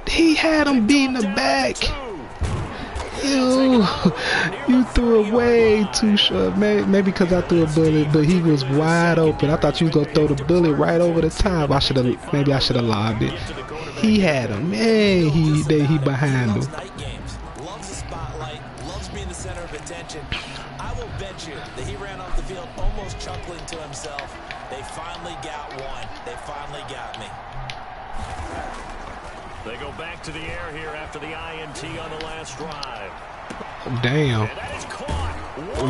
He had him beating the back. You threw it way too short. Maybe because I threw a bullet, but he was wide open. I thought you was gonna throw the bullet right over the top. Maybe I should have lobbed it. He had him. Man, he behind him. Loves the spotlight, loves being the center of attention. I will bet you that he ran off the field almost chuckling to himself. They finally got one. They finally got me. They go back to the air here after the INT on the last drive. Damn.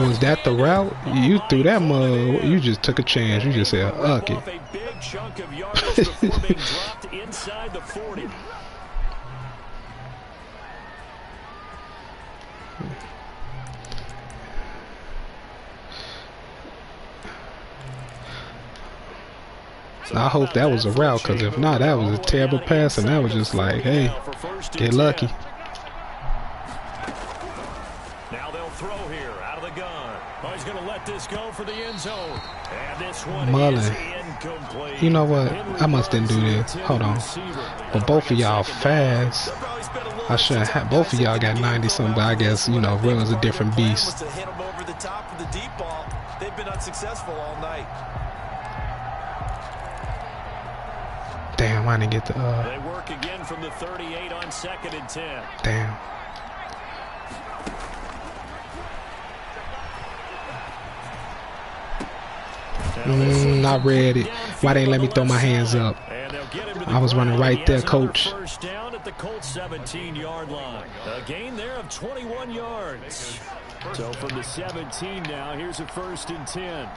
Was that the route? You threw that mug. You just took a chance. You just said, "Uck it." A big chunk of yardage before being dropped inside the 40. I hope that was a route, because if not, that was a terrible pass, and that was just like, hey, get lucky. Now they'll throw here out of the gun. Oh, he's going to let this go for the end zone. And this one is incomplete. You know what? I must didn't do this. Hold on. But both of y'all fast. I shouldn't have. Both of y'all got 90 something, but I guess, you know, Real is a different beast. Hit them over the top of the deep ball. They've been unsuccessful all night. Damn, I didn't get the They work again from the 38 on 2nd and 10. Damn. I read it. Why they let me throw my hands up? I was running right there, coach. First down at the Colts 17-yard line. A gain there of 21 yards. So from the 17 now, here's a 1st and 10.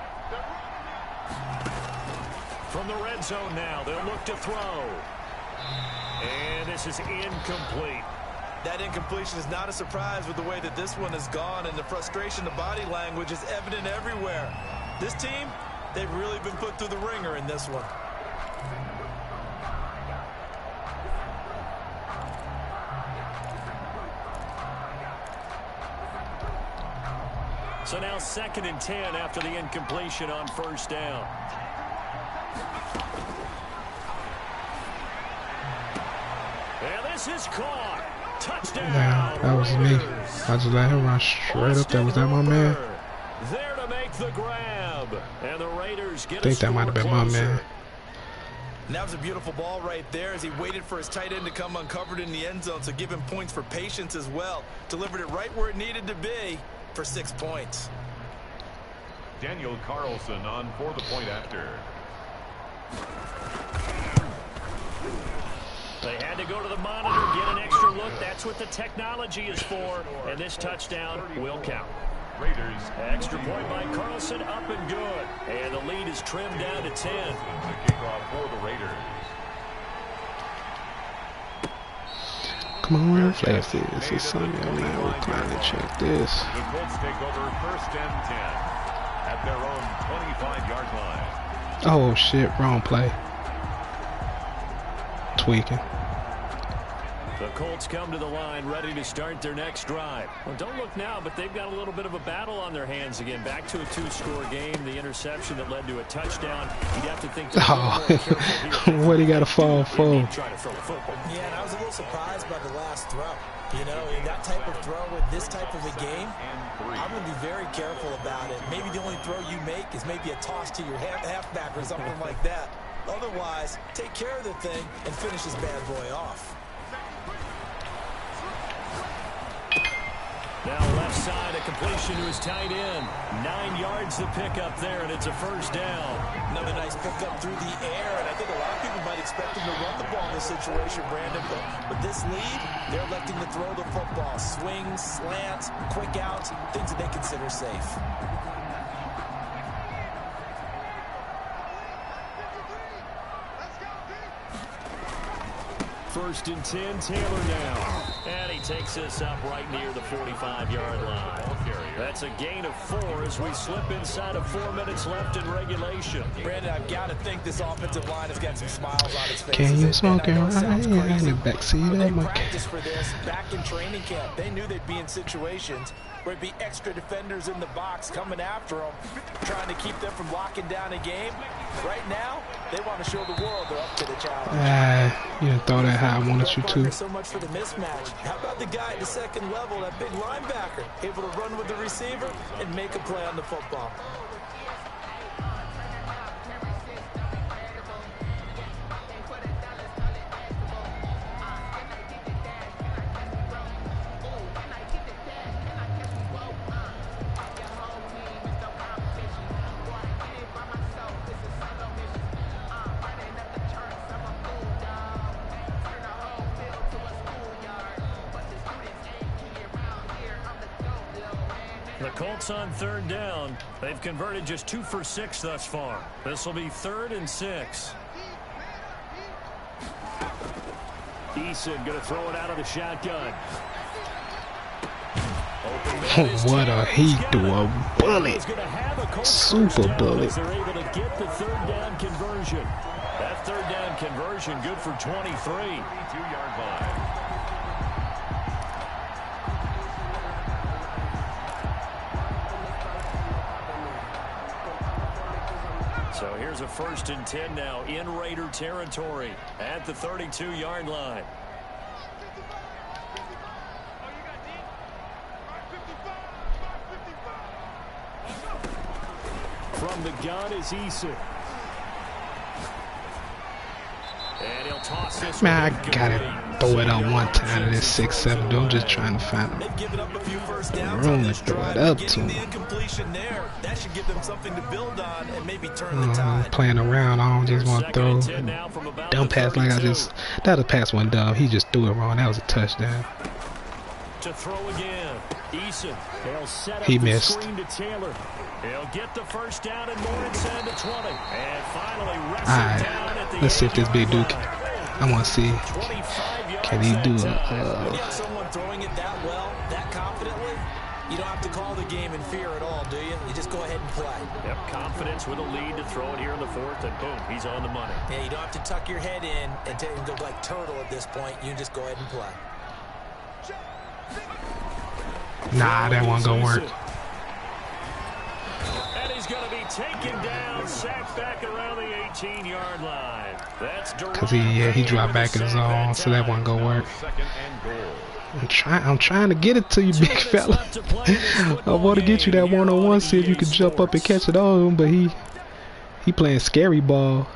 From the red zone now, they'll look to throw. And this is incomplete. That incompletion is not a surprise with the way that this one has gone, and the frustration, the body language is evident everywhere. This team, they've really been put through the ringer in this one. So now 2nd and 10 after the incompletion on 1st down. And this is caught. Touchdown. Yeah, that was me. I just let him run straight up there. Was that my man? There to make the grab. And the Raiders get I think that might have been my man. And that was a beautiful ball right there as he waited for his tight end to come uncovered in the end zone. So give him points for patience as well. Delivered it right where it needed to be for 6 points. Daniel Carlson on for the point after. They had to go to the monitor, get an extra look. That's what the technology is for. And this touchdown will count. Raiders. Extra point by Carlson, up and good. And the lead is trimmed down to 10. The kickoff for the Raiders. Come on, flash this. This is something, man. We're trying to check this. The Colts take over 1st and 10 at their own 25-yard line. Oh, shit. Wrong play. Tweaking. The Colts come to the line ready to start their next drive. Well, don't look now, but they've got a little bit of a battle on their hands again. Back to a 2-score game. The interception that led to a touchdown. You'd have to think. Oh, what he got to fall for? Yeah, and I was a little surprised by the last throw. You know, in that type of throw with this type of a game, I'm going to be very careful about it. Maybe the only throw you make is maybe a toss to your halfback or something like that. Otherwise, take care of the thing and finish this bad boy off. Now left side, a completion to his tight end. 9 yards to pick up there, and it's a 1st down. Another nice pickup through the air, and I think a lot of people might expect him to run the ball in this situation, Brandon. But with this lead, they're electing to throw the football. Swings, slants, quick outs, things that they consider safe. 1st and 10, Taylor now. And he takes this up right near the 45-yard line. That's a gain of 4 as we slip inside of 4 minutes left in regulation. Brandon, I've got to think this offensive line has got some smiles on its face. Can you smoke it right? Yeah, in the backseat They of my practiced for this back in training camp. They knew they'd be in situations where it'd be extra defenders in the box coming after them, trying to keep them from locking down a game. Right now, they want to show the world they're up to the challenge. You didn't throw that high. I wanted you to. So much for the mismatch. How about the guy at the second level, that big linebacker, able to run with the receiver and make a play on the football? The Colts on 3rd down. They've converted just 2 for 6 thus far. This will be 3rd and 6. Eason going to throw it out of the shotgun. What a he threw a bullet. Super bullet. They're able to get the 3rd down conversion. That 3rd down conversion good for 23. 2-yard line. So here's a 1st and 10 now in Raider territory at the 32-yard line. From the gun is Eason. And he'll toss this. Man, I gotta throw it up one time to this 6-7. Dude, I'm just trying to find room to throw it up to him. That should give them something to build on and maybe turn the tide. Playing around, I don't just want to throw. Dumb pass like I just. That other pass wasn't dumb. He just threw it wrong. That was a touchdown. To throw again. Eason. They'll set up He the missed. screen to Taylor. He'll get the 1st down and more inside the 20. And finally wrestled down at the Let's see if this big Duke. line. I want to see. 25 Can he do yards it? that time. When you have someone throwing it that well, that confidently, you don't have to call the game in fear at all, do you? You just go ahead and play. Yep, confidence with a lead to throw it here in the 4th, and boom, he's on the money. Yeah, you don't have to tuck your head in and go like turtle at this point. You just go ahead and play. Nah, that wasn't gonna work. And he's going to be taken down, sacked back around the 18-yard line. That's Cause he dropped back in zone, so that wasn't gonna work. 2nd and goal. I'm trying to get it to you, big fella. I want to get you that one-on-one, see if you can jump up and catch it on, but he playing scary ball.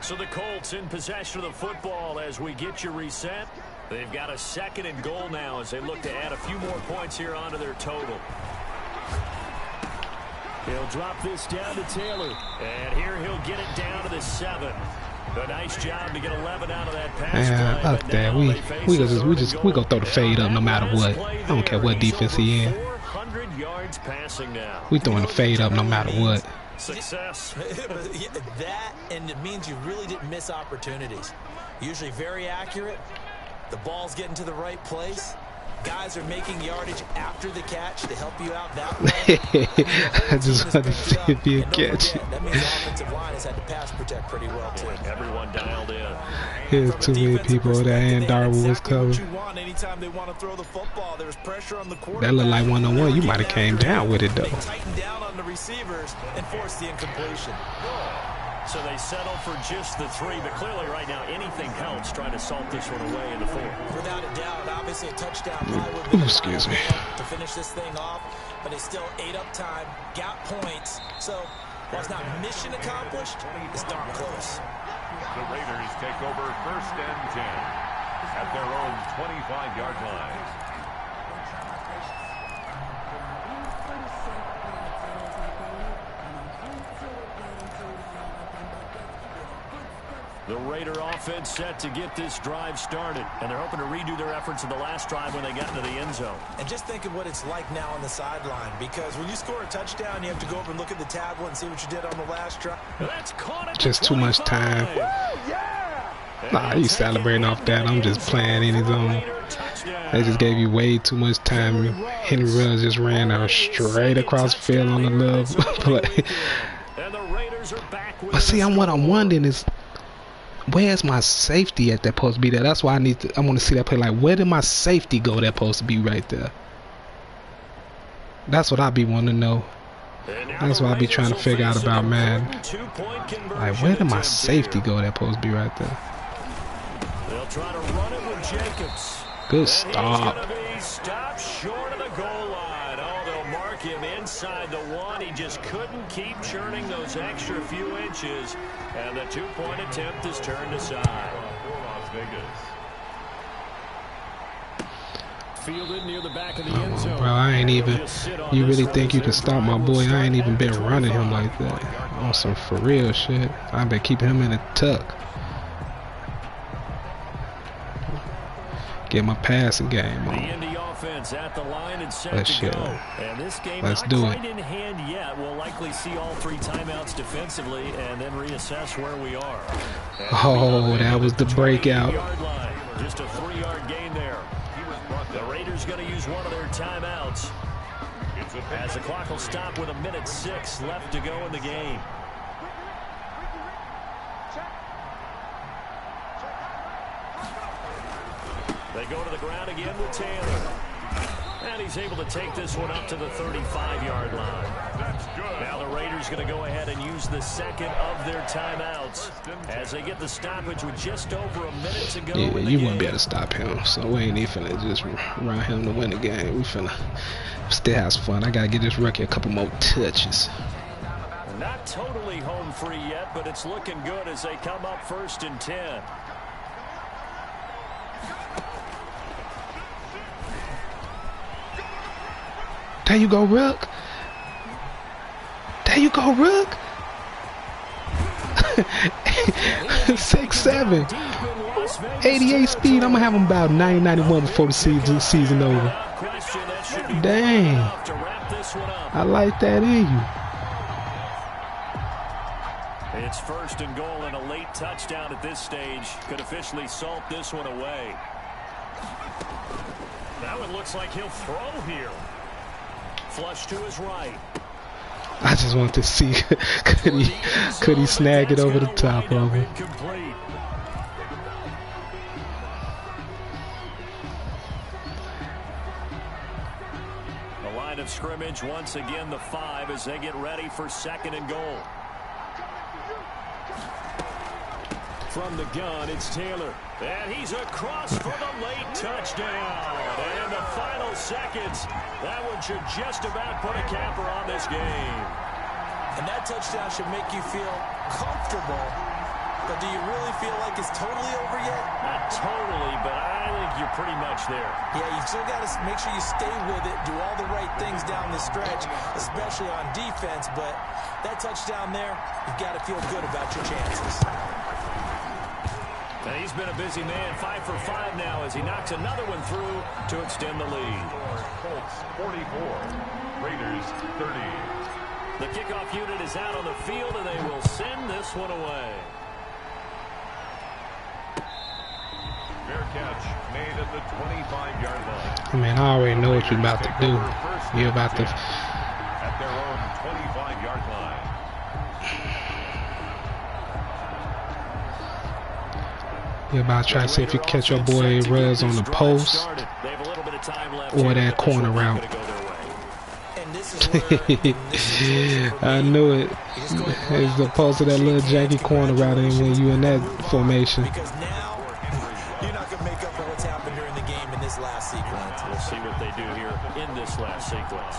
So the Colts in possession of the football as we get you reset. They've got a 2nd and goal now as they look to add a few more points here onto their total. He'll drop this down to Taylor. And here he'll get it down to the 7. A nice job to get 11 out of that pass Man, play. up there, we gonna throw the fade up no matter what. I don't care what defense he in. 400 yards passing now. We throwing the fade up no matter what. Success. That, and it means you really didn't miss opportunities. Usually very accurate. The ball's getting to the right place. Guys are making yardage after the catch to help you out that way. I just want to see if he can catch it. That means the offensive line has had to pass protect pretty well too. Everyone dialed in. There's too many people that and Darwin was covered. Anytime they want to throw the football, there's pressure on the quarterback. That looked like one-on-one. You might have came down with it though. They tighten down on the receivers and force the incompletion. So they settle for just the 3, but clearly right now anything helps trying to salt this one away in the 4th. Without a doubt, obviously a touchdown probably would be the Excuse me. to finish this thing off, but it's still ate up time, got points. So while it's not mission accomplished, it's darn close. The Raiders take over 1st and 10 at their own 25-yard line. The Raider offense set to get this drive started, and they're hoping to redo their efforts in the last drive when they got into the end zone. And just think of what it's like now on the sideline, because when you score a touchdown, you have to go over and look at the tablet and see what you did on the last drive. That's caught at Just too much time. Nah, you celebrating off that. I'm just playing in his zone. They just gave you way too much time. Henry Ruggs just ran out straight across the field on the little play. But see, what I'm wondering is, where's my safety at that supposed to be there? That's why I want to see that play. Like, where did my safety go that supposed to be right there? That's what I be wanting to know. That's what I be trying to figure out about, man. Like, where did my safety go that supposed to be right there? They'll try to run it with Jacobs. Good stop. Stop short of the goal line. Oh, they'll mark him inside the 1. He just couldn't keep churning those extra few inches. And the 2-point attempt is turned aside. Las Vegas. Fielded near the back of the end zone. Bro, I ain't even. You really think you can stop my boy? I ain't even been running him like that. on some for real shit. I been keeping him in a tuck. Get my passing game on. At the line and set Let's to go. And this game Let's not do quite it. in hand yet. We'll likely see all 3 timeouts defensively and then reassess where we are. Oh, that was the breakout. Line. Just a 3-yard gain there. The Raiders going to use one of their timeouts as the clock will stop with 1:06 left to go in the game. They go to the ground again with Taylor. And he's able to take this one up to the 35-yard line. Now the Raiders going to go ahead and use the second of their timeouts as they get the stoppage with just over a minute to go. Yeah, you wouldn't be able to stop him. So we ain't even finna just run him to win the game. We finna still have some fun. I gotta get this rookie a couple more touches. Not totally home free yet, but it's looking good as they come up 1st and 10. There you go, Rook. There you go, Rook. 6'7", 88 speed. I'm gonna have him about 90-91 before the season over. Dang, I like that in you. It's 1st and goal and a late touchdown at this stage could officially salt this one away. Now it looks like he'll throw here. Flush to his right. I just want to see could he snag it over the top of him. The line of scrimmage once again the 5 as they get ready for 2nd and goal. From the gun, it's Taylor. And he's across for the late touchdown. And the final seconds, that one should just about put a capper on this game. And that touchdown should make you feel comfortable. But do you really feel like it's totally over yet? Not totally, but I think you're pretty much there. Yeah, you still got to make sure you stay with it, do all the right things down the stretch, especially on defense. But that touchdown there, you've got to feel good about your chances. And he's been a busy man, 5 for 5 now as he knocks another one through to extend the lead. Colts 44, Raiders 30. The kickoff unit is out on the field and they will send this one away. Fair catch made at the 25-yard line. I mean, I already know what you're about to do. You're about to at their own 25-yard line. You're about to try to see if you catch your boy Rez on the post or that corner route. I knew it. As opposed to that little janky corner route when you in that formation. Because now you're not going to make up for what's happened during the game in this last sequence. We'll see what they do here in this last sequence.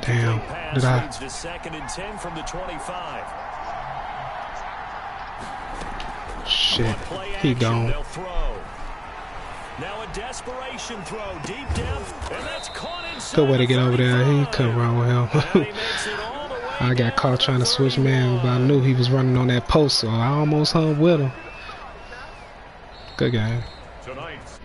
Damn, did I? To 2nd and 10 from the 25. Shit, he gone. They'll throw. Now a desperation throw, deep depth, and that's caught inside. Good way to get over there. He couldn't run with him. I got caught trying to switch man, but I knew he was running on that post, so I almost hung with him. Good game. Tonight's